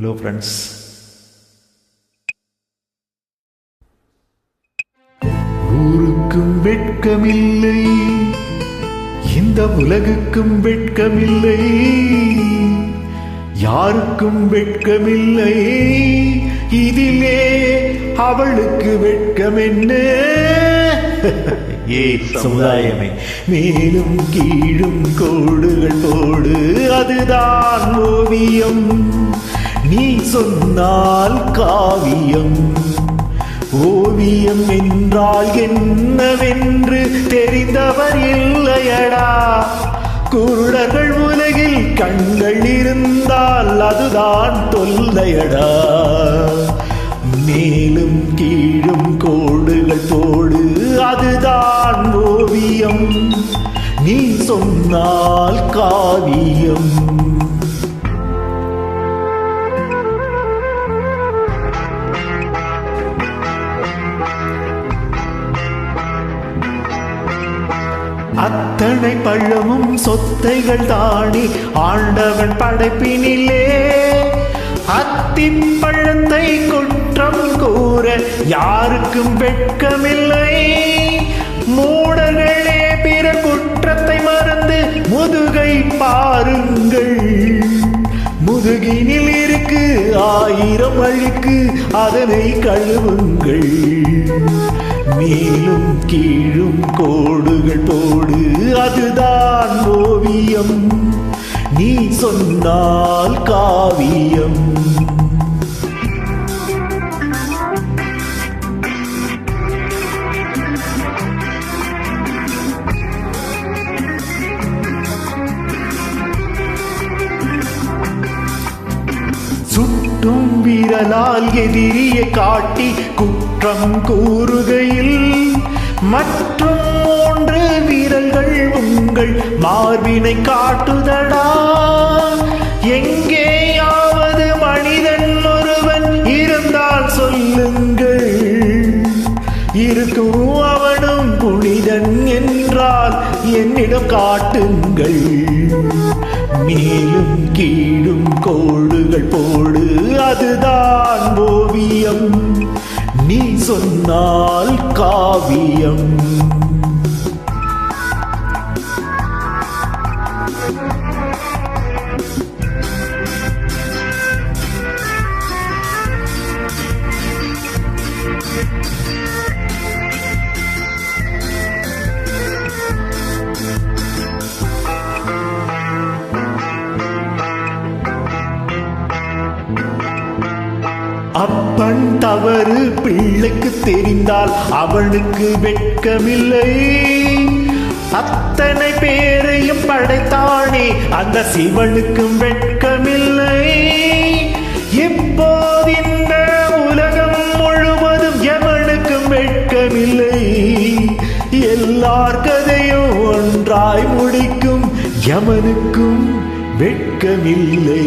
Hello friends, ஊருக்கும் வெட்கமில்லை, இந்த உலகுக்கும் வெட்கமில்லை, யாருக்கும் வெட்கமில்லை, இதிலே அவளுக்கு வெட்கம் என்ன? ஏ சமுதாயமே, மேலும் கீழும் கோடுகள் போடு, அதுதான் ஓவியம். நீ சொன்னால் காவியம். ஓவியம் என்றால் என்னவென்று தெரிந்தவர் இல்லையடா. குருடர்கள் உலகில் கண்கள் இருந்தால் அதுதான் தொல்லையடா. மேலும் கீழும் கோடுகள் போடு, அதுதான் ஓவியம். நீ சொன்னால் காவியம். அத்தனை பழமும் சொத்தைகள் தாண்டி ஆண்டவன் படைப்பினிலே அத்திப்பழத்தை குற்றம் கூற யாருக்கும் வெட்கமில்லை. மூடர்களே, பிற குற்றத்தை மறந்து முதுகை பாருங்கள். முதுகினில் இருக்கு 1000 அழுக்கு, அதனை கழுவுங்கள். மேலும் கீழும் கோடுகள் போடு, அதுதான் ஓவியம். நீ சொன்னால் காவியம். சுட்டும் விரலால் எதிரியை காட்டி குற்றம் கூறுகையில் மற்றும் 3 விரல்கள் உங்கள் மார்பினை காட்டுதடா. எங்கேயாவது மனிதன் ஒருவன் இருந்தால் சொல்லுங்கள். இருக்கும் அவனும் புனிதன் என்றால் என்னிடம் காட்டுங்கள். மேலும் கீழும் கோடுகள் போடு, அதுதான் ஓவியம். நீ சொன்னால் காவியம். அப்பன் தவறு பிள்ளைக்கு தெரிந்தால் அவனுக்கு வெட்கமில்லை. அத்தனை பேரையும் படைத்தானே அந்த சிவனுக்கும் வெட்கமில்லை. இப்போது இந்த உலகம் முழுவதும் எவனுக்கும் வெட்கமில்லை. எல்லார் கதையும் ஒன்றாய் முடிக்கும் எவனுக்கும் வெட்கமில்லை.